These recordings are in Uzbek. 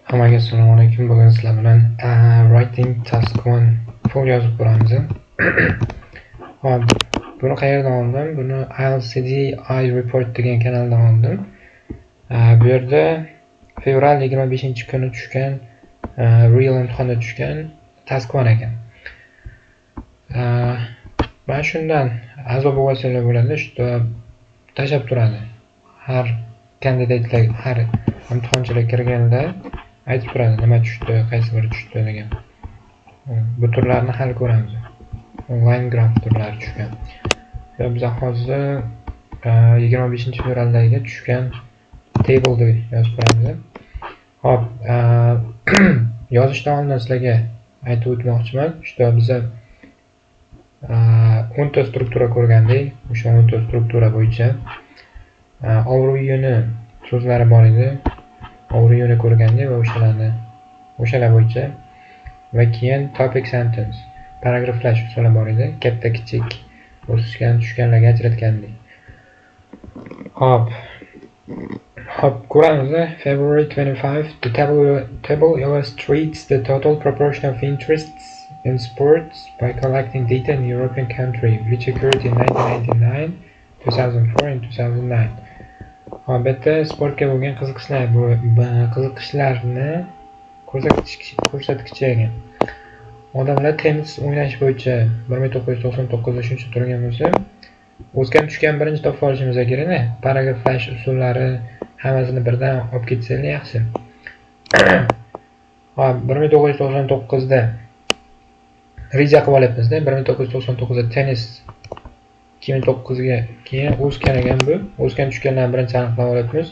Hammaga assalomu alaykum. Bugun sizlar bilan writing task 1 full yozib ko'ramiz. Hop, buni qayerdan oldim? Buni ILCD iReport degan kanaldan oldim. Bu yerda fevral 25-kuni tushgan real imtihonda tushgan task 1 ekan. Mana shundan azob vosilalar bo'ladi, shunda tashab turadi. Har kandidatlar, har imtihonchilar kirganda aytib turadi nima tushdi, qaysi biri tushdi degan. Bu turlarni hal ko'ramiz. Line graph turlari tushgan. Biz hozir 25-fevraldagi tushgan table'ni yozib ko'ramiz. Hop, yozishdan oldin sizlarga aytib o'tmoqchiman. Shunda biz 10 ta struktura ko'rgandik. O'sha 10 ta struktura bo'yicha overview'ni so'zlari bor edi. Overview'ni ko'rgandik va o'shalar bo'yicha va keyin topic sentence, paragraflash usullari bor edi. Katta kichik o'sishgan tushganlarga ajratgandik. Hop, ko'ramiz. February 25, the table illustrates the total proportion of interests in sports by collecting data in European country which occurred in 1999, 2004 and 2009. Albatta sportga bo'lgan qiziqishlarni ko'rsatkichi ekan. Odamlar tennis o'ynash bo'yicha 1999da shuncha turgan bo'lsa, o'zgan tushgan birinchi topib olishimiz kerak-da. Paragraflash usullari hammasini birdan olib ketsak yaxshi. Hop, 1999da reja qilib olyapmiz-da. 1999da tennis 2009ga keyin o'sgan ekan bu. O'sgan tushganlarni birinchi aniqlab olyapmiz.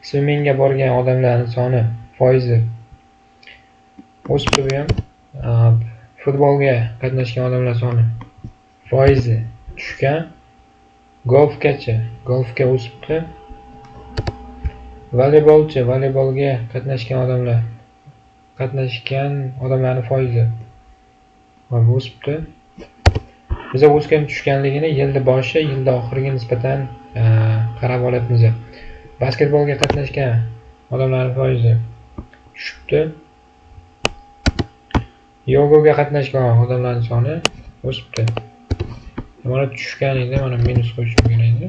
Swimmingga borgan odamlarning soni foizi o'sibdi bu ham. Futbolga qatnashgan odamlar soni foizi tushgan. Golfga o'sibdi. Voleybolga qatnashgan odamlarning foizi o'sibdi. Biz o'sgan tushganligini yilda boshi, yilda oxiriga nisbatan qarab olyapmiz. Basketbolga qatnashgan odamlarning foizi tushibdi. Yogaga qatnashgan odamlarning soni o'sibdi. Mana tushgan edi, mana minus qo'yishim kerak edi.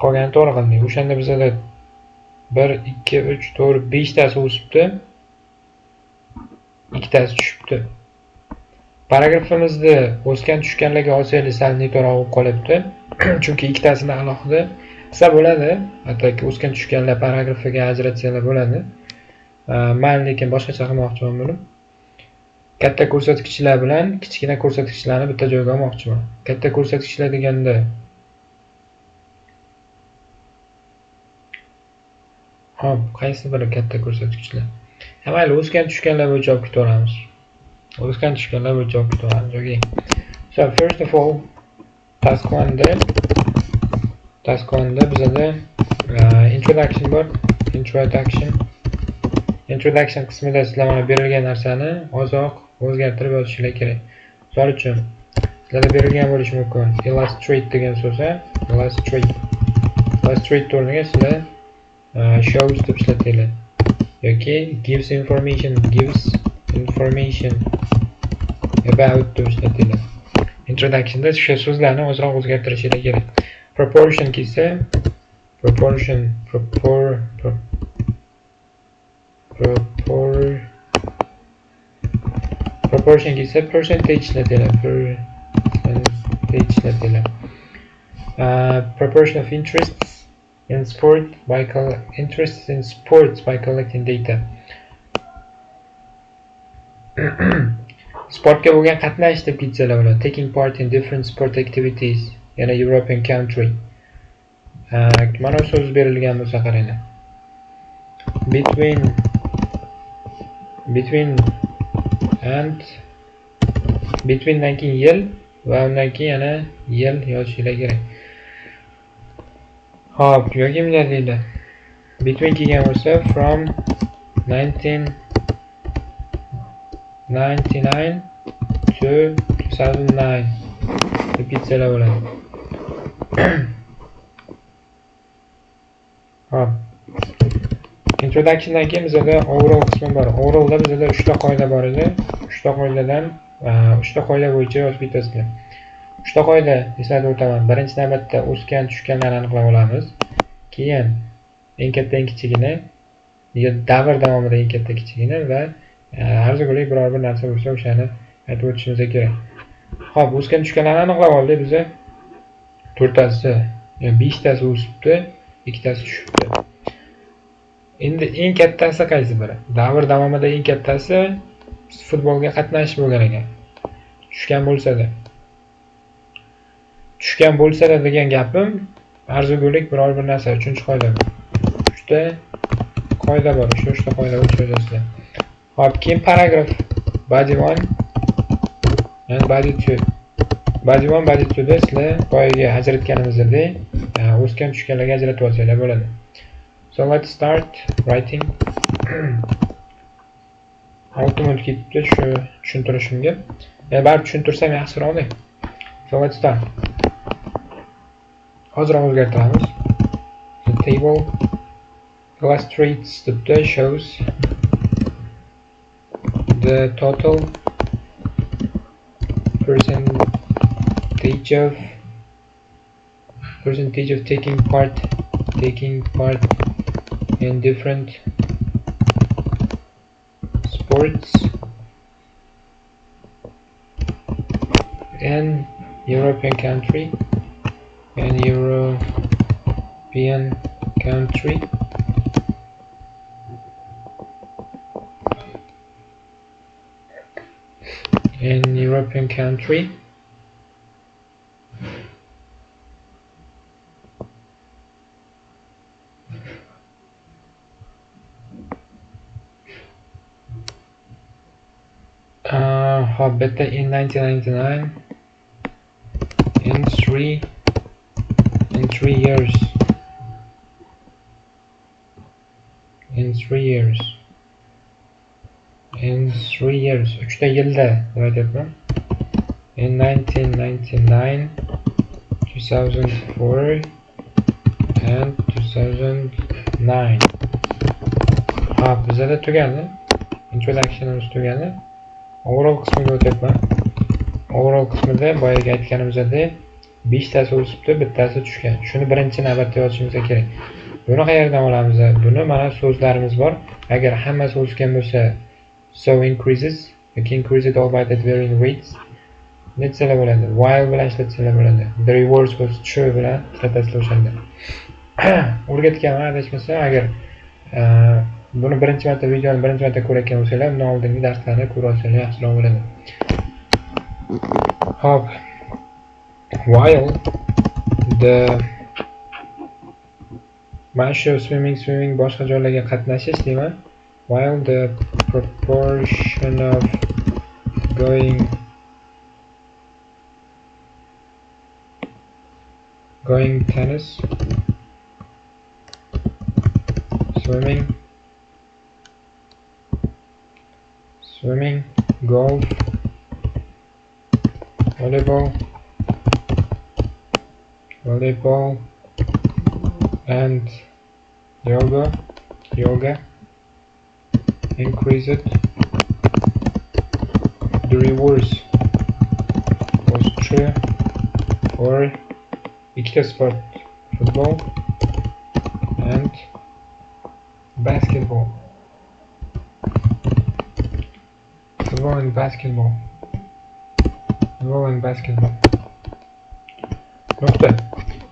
Qolgani to'g'ri qildik. O'shanda bizda 1, 2, 3, 4, 5 tasi o'sibdi. 2 tasi tushibdi. Paragrafimizda o'sgan tushganlarga olsaylik sal netroq bo'lib qolyapti. Chunki ikkitasini alohida qilsa bo'ladi. Hattoki o'sgan tushganlar paragrafiga ajratsalar bo'ladi. Men lekin boshqacha qilmoqchiman buni. Katta ko'rsatkichlar bilan kichkina ko'rsatkichlarni bitta joyga olmoqchiman. Katta ko'rsatkichlar deganda hop, qaysi biri katta ko'rsatkichlar? Mayli, o'sgan tushganlar bo'yicha olib ketaveramiz. Okay. So first of all, task 1da bizda introduction bor. Introduction qismida sizlar mana berilgan narsani ozoq o'zgartirib yozishingiz kerak. Misol uchun sizlarda berilgan bo'lishi mumkin. Illustrate degan so'zda illustrate o'rniga sizlar shows deb ishlatinglar yoki gives information about deb ishlatinglar. Introductionda o'sha so'zlarni ozroq o'zgartirishingiz kerak. Proportion kelsa percentage ishlatinglar. Proportion of interests in sports by collecting data. Sportga bo'lgan qatnash deb ketsalar bo'ladi. Taking part in different sport activities in a European country. Mana so'z berilgan bo'lsa qaranglar. Between dan keyin yil va undan keyin yana yil yozishingiz kerak. Hop, yoki bunday deydi. Between kelgan bo'lsa from 1999 to 2009 deb ketsalar bo'ladi. Hop, Introductiondan keyin bizda overall qismi bor. Overallda bizda 3 ta qoida bor edi. 3 ta qoidadan 3 ta qoida bo'yicha yozib ketasizlar. 3 ta qoida eslatib o'taman. Birinchi navbatda o'sgan tushganlarni aniqlab olamiz. Keyin eng katta eng kichigini, davr davomida eng katta kichigini va arzigulik biror bir narsa bo'lsa o'shani aytib o'tishimiz kerak. Xo'p, o'sgan tushganlarni aniqlab oldik biz. 4tasi, yani 5tasi o'sibdi, 2tasi tushibdi. Endi eng kattasi qaysi biri? Davr davomida eng kattasi futbolga qatnashish bo'lgan ekan. Tushgan bo'lsa-da degan gapim arzigulik biror bir narsa, 3-qoida bor. 3 ta qoida bor, o'sha 3 ta qoida bo'yicha yozasizlar. Hop, keyin paragraf body 1 and body 2. Body 1, body 2da sizlar boyaga ajratganimizdek, o'sgan tushganlarga ajratib olsanglar bo'ladi. So let's start writing. Automot ketdi shu tushuntirishimga. Baribir tushuntirsam yaxshiroq. So let's start. Hozirroq o'zgartiramiz. The table illustrates debda shows the total percentage of taking part in different sports in European country in European country better in 1999 in 3 years. In 3 years. 3 ta yilda deb aytyapman. In 1999, 2004 and 2009. Hop, bizda tugadi. Introductionimiz tugadi. Overall qismiga o'tyapman. Overall qismida boyaga aytganimizdek 5 tasi o'sibdi, bittasi tushgan. Shuni birinchi navbatda yozishimiz kerak. Buni qayerdan olamiz? Buni mana so'zlarimiz bor. Agar hammasi o'sgan bo'lsa, so increases, yoki increases all by that varying rates. Netsalar bo'ladi. While bilan ishlatsalar bo'ladi. The reverse was true bilan ishlatasizlar o'shanda. O'rgatganman adashmasam, agar buni birinchi marta videoni birinchi marta ko'rayotgan bo'lsanglar, undan oldingi darslarni ko'rib olsanglar yaxshiroq bo'ladi. Hop. While the Mashu swimming boshqa joylarga qatnashish deyman. While the proportion of going tennis, swimming, golf, volleyball and yoga increased. The reverse was true for ikkita sport, football and basketball. Nuqta.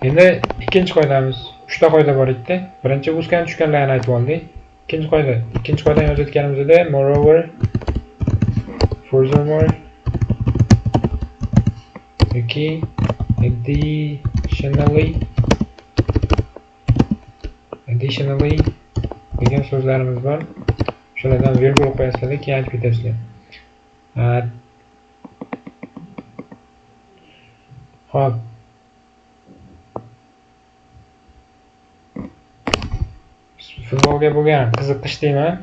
Endi ikkinchi qoidamiz. 3 ta qoida bor edi. Birinchi o'sgan tushganlarni aytib oldik. Ikkinchi qoidani yozayotganimizda moreover, furthermore yoki additionally degan so'zlarimiz bor. Shulardan virgul qo'yasizlar, keyin aytib ketasizlar. Hop. Futbolga bo'lgan qiziqish deyman.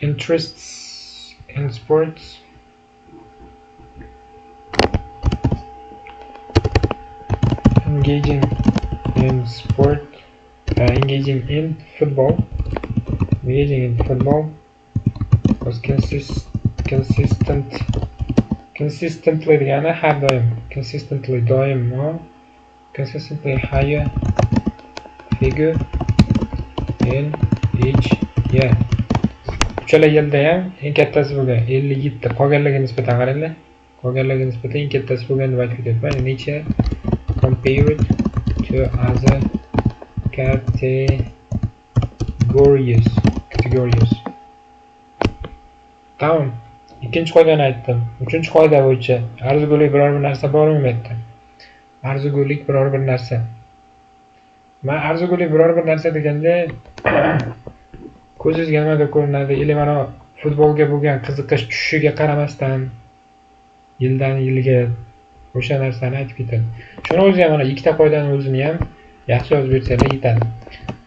Interests in sports. Engaging in sport engaging in football. Engaging in football was consistently degani har doim. Consistently doim. Consistently higher figure in each year. Uchala yilda ham eng kattasi bo'lgan 57. Qolganlarga nisbatan qaranglar. Qolganlarga nisbatan eng kattasi bo'lgan deb aytib ketyapman. Each year compared to other categories. Tamam. Ikkinchi qoidani aytdim. Uchinchi qoida bo'yicha arzigulik biror bir narsa bormi aytdim. Arzigulik biror bir narsa. Men arzigulik biror bir narsa deganda ko'zingizga nimadir ko'rinadi, ili mana futbolga bo'lgan qiziqish tushishiga qaramasdan yildan yilga o'sha narsani aytib ketadi. Shuni o'zi ham mana ikkita qoidani o'zini ham yaxshi yozib bersanglar yetadi.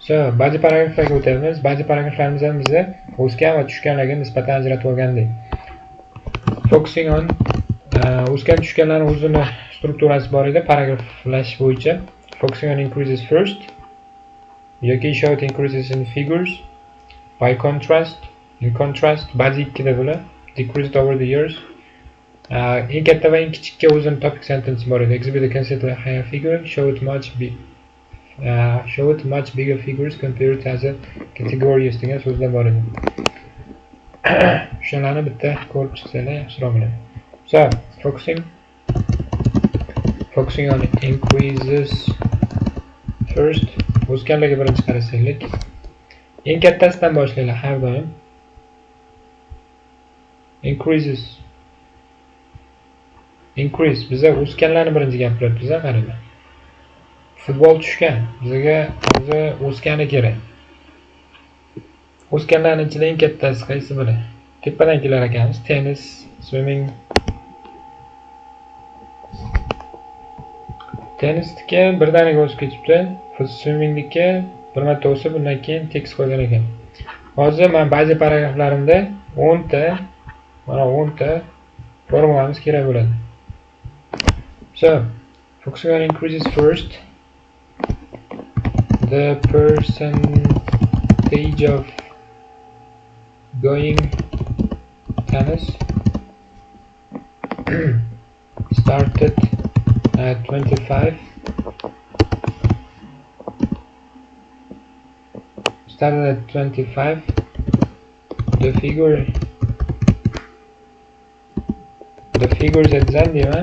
So, ba'zi paragraflarga o'tamiz. Ba'zi paragraflarimiz ham bizga o'sgan va tushganlarga nisbatan ajratib olgandik. Focusing on o'sgan tushganlarning o'zini strukturasi bor edi, paragraflash bo'yicha. Focusing on increases first yoki show increases in figures. By contrast, in contrast, ba'zi ikkida bular decreased over the years. Eng katta va eng kichikka o'zini topic sentence bor edi. Exhibit a considerably higher figure, show it much bigger figures compared to other categories degan so'zlar bor edi. Shularni bitta ko'rib chiqsanglar yaxshiroq bo'ladi. So, focusing on increases first. O'sganlarga birinchi qarasanglik. Eng kattasidan boshlaylik har doim. Increase biza o'sganlarni birinchi gapiryapmiz, qaranglar. Futbol tushgan, bizga hozir o'sgani kerak. O'sganlarning ichida eng kattasi qaysi biri? Tepadan kelar ekanmiz. Tennis, swimming. Tennisga birdaniga o'sib ketibdi. Swimmingga bir marta o'sib, undan keyin tekis qo'ygan ekan. Hozir men ba'zi paragraflarimda 10 ta formulamiz kerak bo'ladi. So, focusing on increases first. The percentage of going tennis started at 25. Started at 25. The figures at Zandima.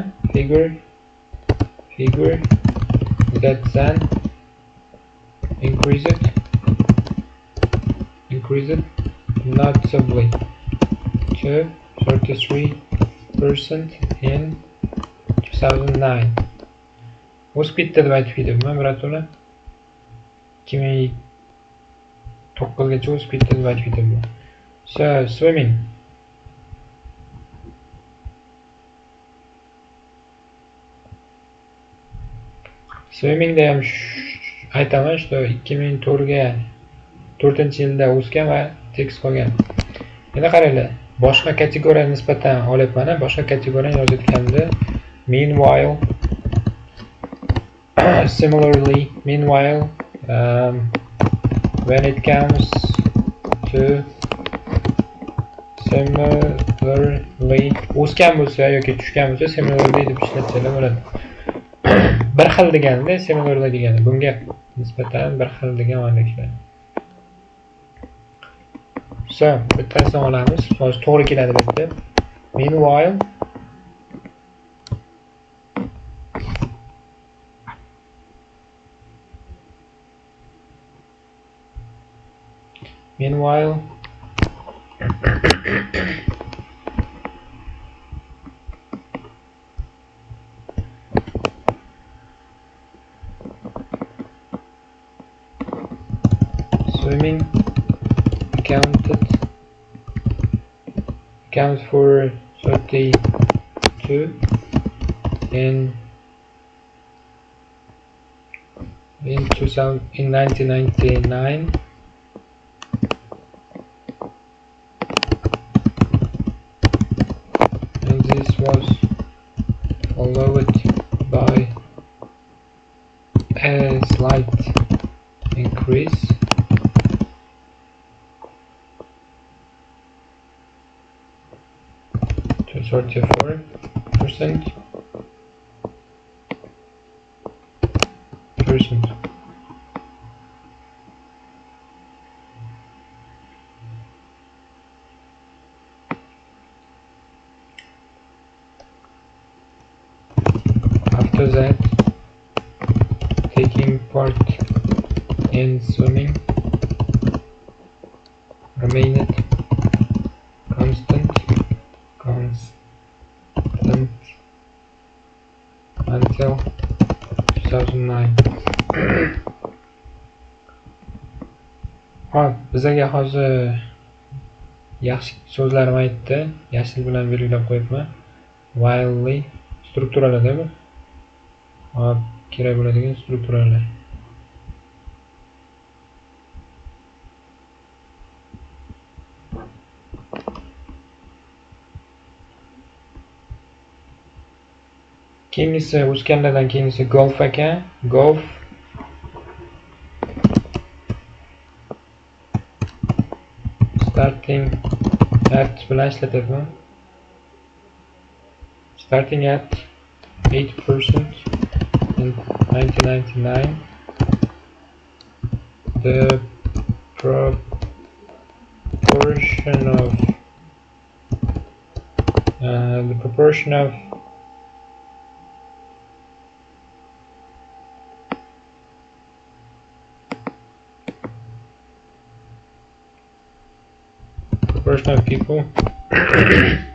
Figure that Zan increased noticeably to 33% in 2009. O'sib ketdi deb aytib ketyapman, birodarlar. 2009 gacha o'sib ketdi deb aytib ketyapman. So, swimming. Swimmingda ham aytaman, shu 2004-yilda o'sgan va tekis qolgan. Endi qaranglar, boshqa kategoriyaga nisbatan olyapman, boshqa kategoriyani yozayotganimda meanwhile, similarly, meanwhile, when it comes to similarly, o'sgan bo'lsa yoki tushgan bo'lsa similarly deb ishlatsanglar bo'ladi. Bir xil deganda similarly degani bunga nisbatan bir xil degan ma'noda keladi. So, bittasini olamiz. Hozir to'g'ri keladi bu yerda. Meanwhile, swimming accounts for 32 in 1999. And this was followed by a slight increase 34%. After that, taking part in swimming remained constant until 2009. Hop, bizga hozir yaxshi so'zlarim aytdi. Yashil bilan belgilab qo'yibman. Wildly strukturalarda bu. Hop, kerak bo'ladigan strukturalar. Keyingisi o'sganlardan keyingisi golf ekan. Golf starting at bilan ishlatyapman. Starting at 8% in 1999. The proportion of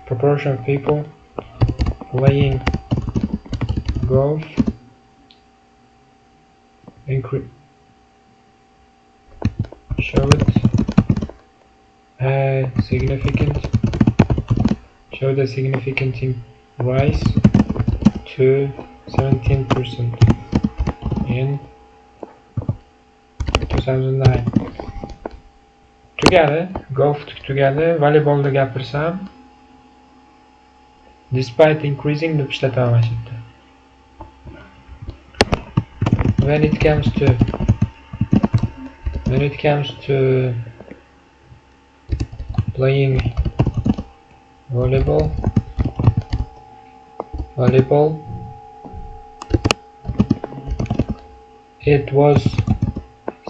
proportion of people playing golf showed a significant rise to 17% in 2009. Tugadi, golf tugadi. Voleybolda gapirsam, despite increasing deb ishlataman mana shu yerda. When it comes to playing volleyball, it was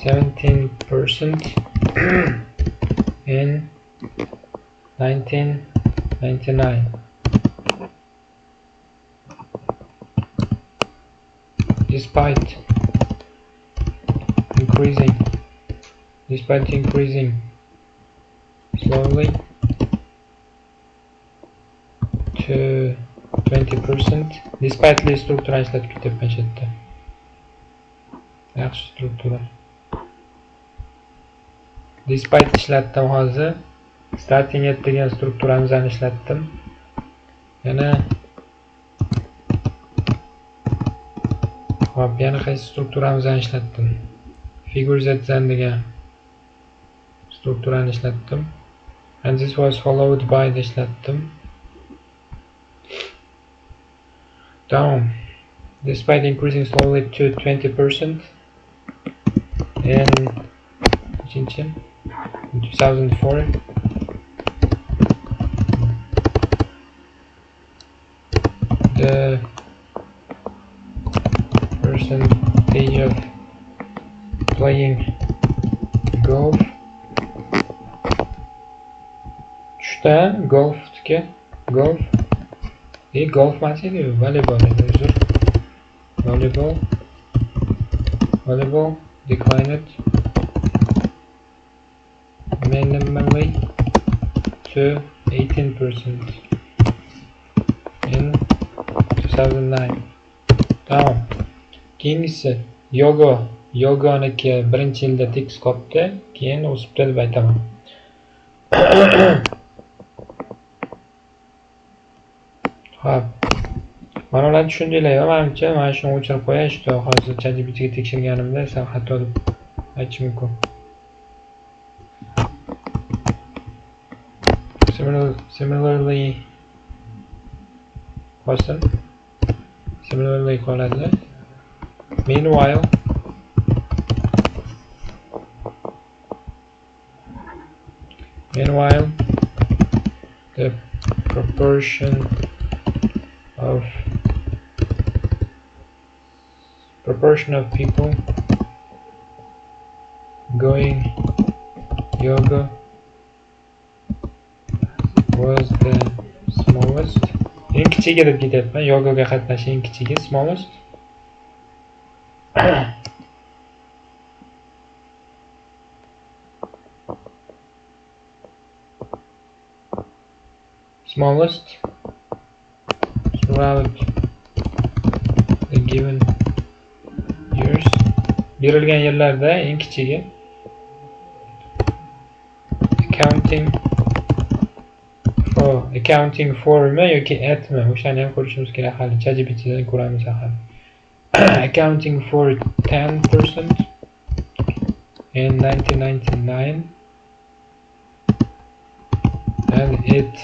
17% in 1999. Despite increasing slowly to 20%. Despite struktura ishlatib ketyapman shu yerda. Yaxshi struktura. Despite ishlatdim hozir. Starting at degan strukturamizni ishlatdim. Yana hop, yana qaysi strukturamizni ishlatdim. Figure Z degan strukturani ishlatdim. And this was followed by the ishlatdim. Down. Despite increasing slowly to 20% in 2004, the percentage of playing golf tushda golf emas edi, voleybol edi, uzr. Volleyball declined minimally to 18% in 2009. Tamam. Keyingisi yogoniki birinchi yilda tekis qopdi, keyin o'sibdi deb aytaman. Hop. Mana ularni tushundinglar-ku, menimcha, mana shuni o'chirib qo'yay, shu hozir ChatGPTga tekshirganimda sal xato deb aytish mumkin. Similarly qoladi. Meanwhile, the proportion of people going yoga was the smallest. Eng kichigi deb ketyapman. Yogaga qatnashish eng kichigi smallest. Smallest throughout the given years. Berilgan yillarda eng kichigi. Accounting for mi yoki at mi? O'shani ham ko'rishimiz kerak. Hali ChatGPTdan ko'ramiz axir. Accounting for 10% in 1999 and it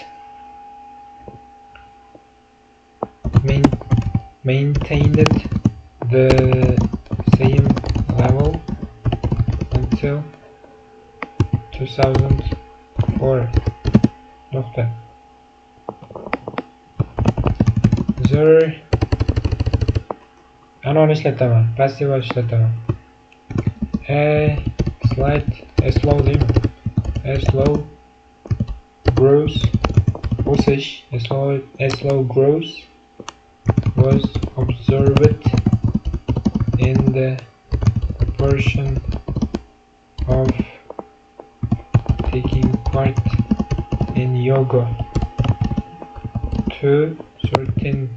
maintained the same level until 2004. Nokta. Anoni ishlataman, passiv ishlataman. A slow growth o'sish, a slow growth was observed in the proportion of taking part in yoga to certain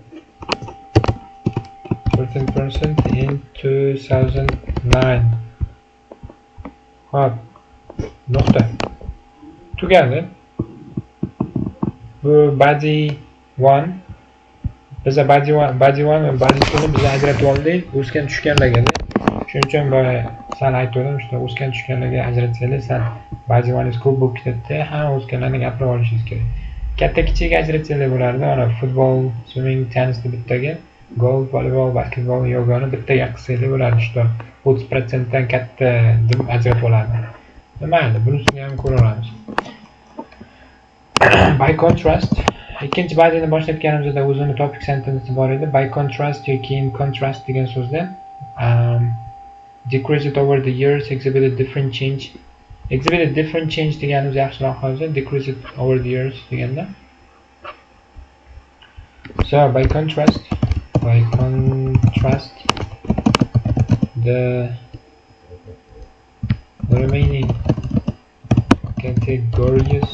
percent in 2009. Hop. Nokta. Tugadi. Bu body 1. Biza body 1 va body 2ni biz ajratib oldik. O'sgan tushganlarga. Shuning uchun boya sal aytdim, shunda o'sgan tushganlarga ajratsanglar sal body 1 ko'p bo'lib ketadi. Hamma o'sganlarni gapirib olishingiz kerak. Katta kichikga ajratsanlar bo'lardi. Mana futbol, swimming, tennisni bittaga, golf, voleybol, basketbol, yogani bittaga qilsanlar bo'lardi. Shunda 30% dan katta deb ajratib olardi. Mayli, bunisini ham ko'ramiz. By contrast, ikkinchi bazani boshlatganimizda o'zini topic sentence bor edi. By contrast yoki in contrast degan so'zda decreased over the years, exhibited different change deganimiz yaxshiroq hozir. Decreased over the years deganda. So by contrast the remaining categories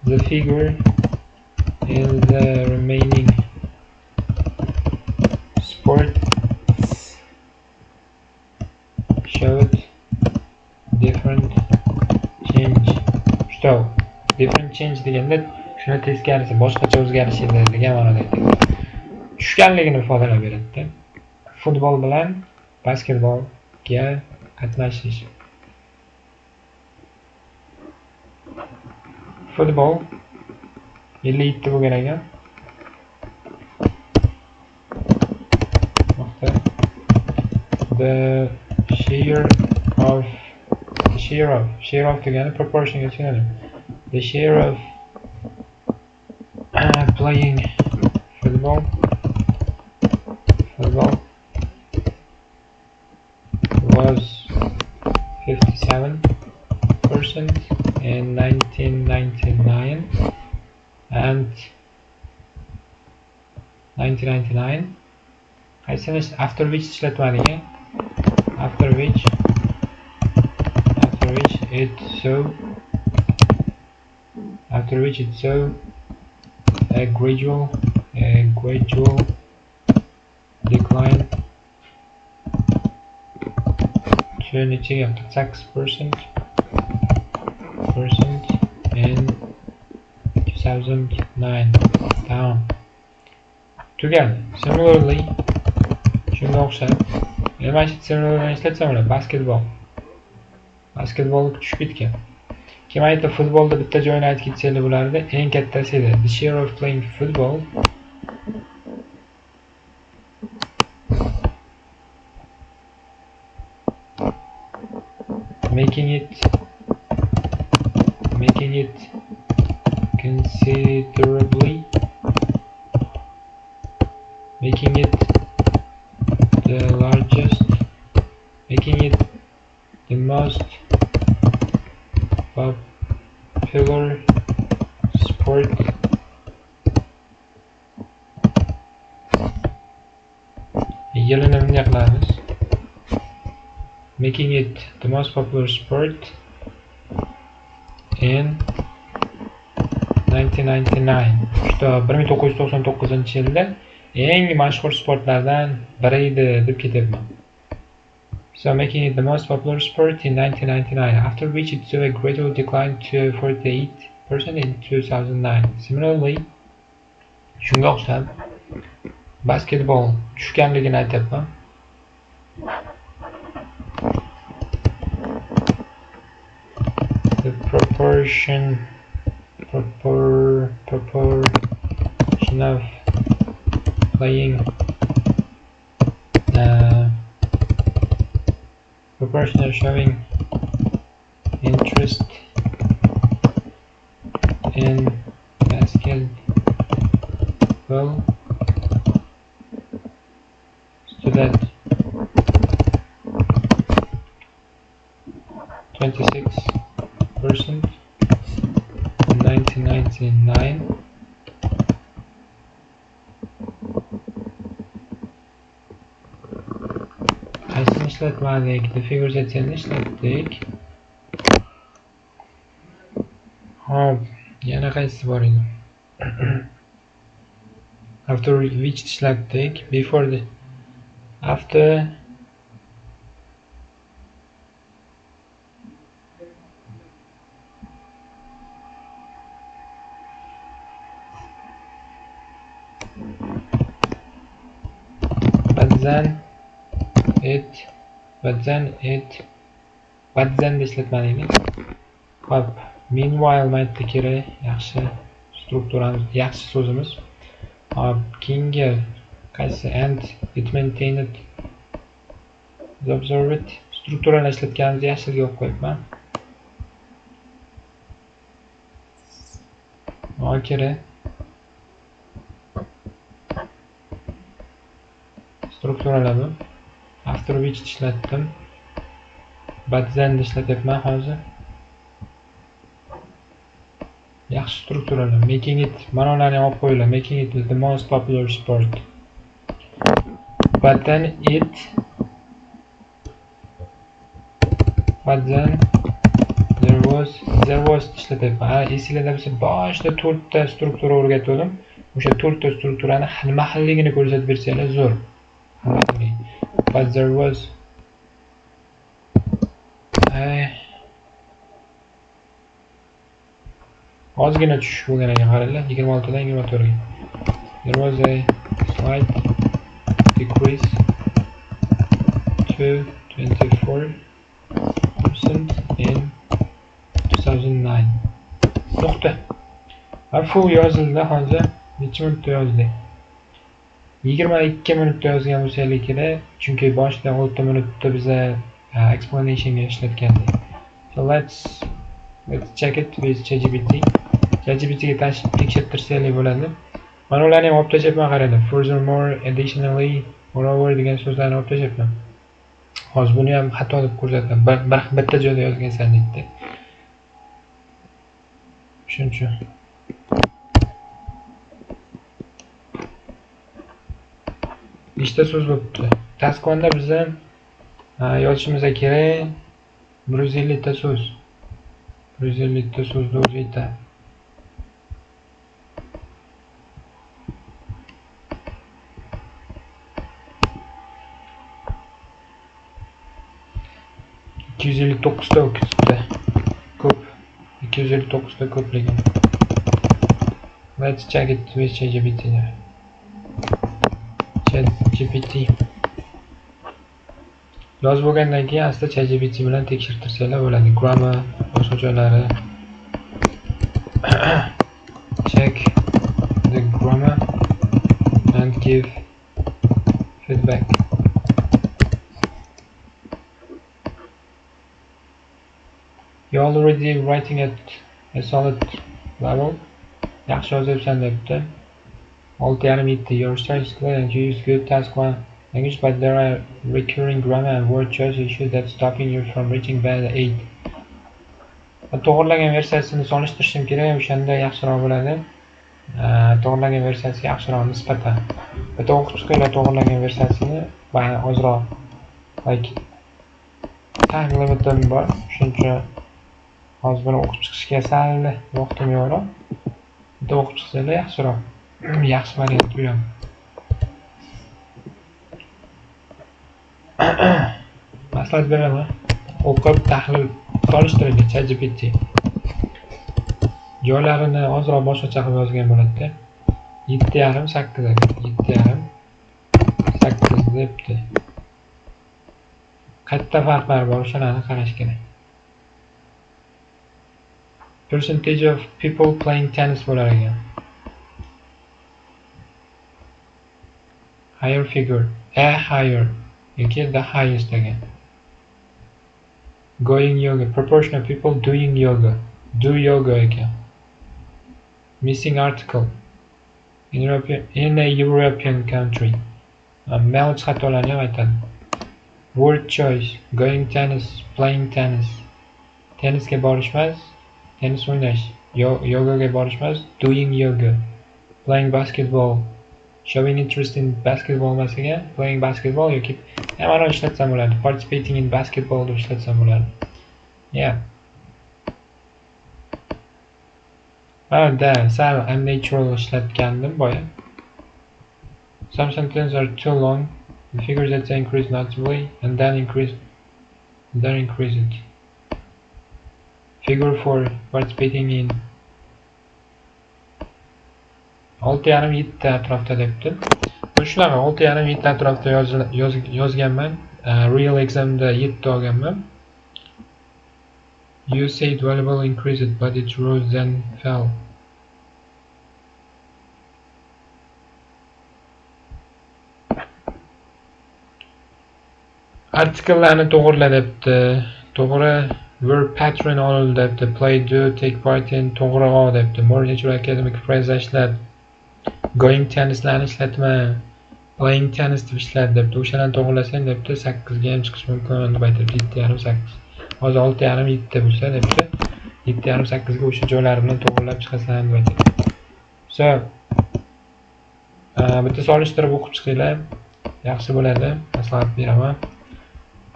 the figure in the remaining sports showed different change. Что? Different change deganda shuni teskarisi, boshqacha o'zgarish edi degan ma'noda aytadi. Tushganligini ifodalab beradi. Futbol bilan basketbolga qatnashish. Futbol 57 bo'lgan ekan. The share of degani proportionga tushunadi. The share of playing football was 57% in 1999 and 1999. After which ishlatmadigan. After which it saw a gradual decline to 6% in 2009 down. Together, similarly, shunga o'xshab, mana shu similarni ishlatsam bo'ladi. Basketbol tushib ketgan. Kim aytdi futbolda bitta joyini aytib ketsanglar bo'lardi. Eng kattasi edi. The share of playing football making it considerably, making it the largest, making it the most popular sport yilini bunday qilamiz. Making it the most popular sport in 1999. İşte 1999-yilda eng mashhur sportlardan biri edi deb ketyapman. So making it the most popular sport in 1999, after which it saw a gradual decline to 48% in 2009. Similarly, shunga o'xshab basketbol tushganligini aytyapman. The proportion of playing proportion of showing interest in basketball stood at 26% in 1999. Qaysini ishlatmadik? The figures etini ishlatdik. Hop, yana qaysi bor edi? After which ishlatdik. Before the after but then ishlatmadikmi? Hop, meanwhile aytdi kerak, yaxshi strukturamiz, yaxshi so'zimiz. Hop, keyingi qaysi and it maintained the observed strukturani ishlatganimizni yashilga olib qo'yibman. Nima kerak? Strukturalarni after which ishlatdim. But then ishlatyapman hozir. Yaxshi strukturalar. Making it, mana ularni olib qo'yinglar. Making it the most popular sport. But then there was ishlatyapman. Esinglarda bo'lsa boshida 4 ta struktura o'rgatdim. O'sha 4 ta strukturani xilma-xilligini ko'rsatib bersanglar zo'r. But there was ozgina tushish bo'lgan ekan, qaranglar, 26 dan 24 ga. There was a slight decrease to 24% in 2009. Nuqta. Afu yozildi hozir. Necha minutda yozdi? 22 minutda yozgan bo'lsalik kerak, chunki boshida 6 minutda biza explanationga ishlatgandik. So let's check it with ChatGPT. ChatGPTga tekshirtirsak bo'ladi. Mana ularni ham olib tashlabman, qaranglar. Furthermore, additionally, moreover degan so'zlarni olib tashlabman. Hozir buni ham xato deb ko'rsatdim. Bitta joyda yozgansan deydi. Shuning uchun ishda so'z bo'libdi. Task 1da biza yozishimiz kerak 150 ta so'z. 150 ta so'zni o'zi aytadi. ko'p. 259 ta ko'pligini. Let's check it with ChatGPT. ChatGPT. Yozib bo'lgandan keyin asta ChatGPT bilan tekshirtirsanglar bo'ladi. Grammar, boshqa joylari. Check the grammar and give feedback. You already writing at a solid level. Yaxshi yozibsan debdi. 6,5 Your style is clear and you use good task one language, but there are recurring grammar and word choice issues that stopping you from reaching band 8. To'g'rilagan versiyasini solishtirishim kerak, o'shanda yaxshiroq bo'ladi. To'g'rilagan versiyasi yaxshiroq nisbatan. Bitta o'qib chiqinglar to'g'rilagan versiyasini, ozroq like time limitim bor. Shuning uchun hozir buni o'qib chiqishga sal vaqtim yo'qroq. Bitta o'qib chiqsanglar yaxshiroq. Yaxshi variant bu ham. Maslahat beraman. O'qib tahlil solishtiring ChatGPT. Joylarini ozroq boshqacha qilib yozgan bo'ladi-da. 7,5 8 7,5 8 debdi. Katta farqlar bor, o'shalarni qarash kerak. Percentage of people playing tennis bo'lar ekan. Higher figure, higher yoki the highest again. Going yoga, proportion of people doing yoga, do yoga ekan. Missing article in a European country. Male xatolarni ham aytadi. Word choice, going tennis, playing tennis. Tennisga borishmas, tennis o'ynash. Yogaga borishmas, doing yoga. Playing basketball, showing interest in basketball emasga, playing basketball yoki hamma ishlatsam bo'ladi. Participating in basketball deb ishlatsam bo'ladi. Yeah. Sal unnatural ishlatgandim boya. Some sentences are too long. The figures that say increase notably and then increase it. Figure 4, participating in 6,5 atrofda debdi. Shunaqa 6,5 atrofda yozganman. Real examda 7 olganman. You said valuable increased but it rose then fell. Artikellarni to'g'rila debdi. To'g'ri verb pattern olildi debdi. Play, do, take part in to'g'ri ol debdi. More natural academic phrase ishlat. Going tennislarni ishlatma. Playing tennis deb ishlat debdi. O'shalarni to'g'rilasang debdi 8 ga ham chiqish mumkin deb aytibdi. 7,5 8. Hozir 6,5 7 bo'lsa debdi. 7,5 8 ga o'sha joylar bilan to'g'rilab chiqasan deb aytibdi. So, bitta solishtirib o'qib chiqinglar. Yaxshi bo'ladi. Maslahat beraman.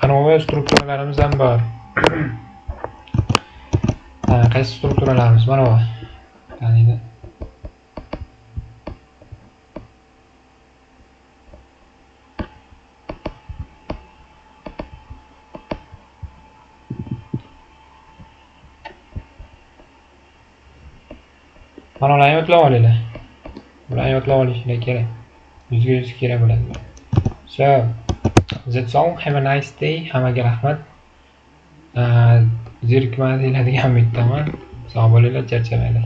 Anovi strukturalarimiz ham bor. Qaysi strukturalarimiz mana bu. Taniydi. Mana ularni yodlab olinglar. Bularni yodlab olishinglar kerak. 100% kerak bo'ladi. So, that's all. Have a nice day. Hammaga rahmat. Zerikmasanglar degan umiddaman. Sog' bo'linglar, charchamanglar.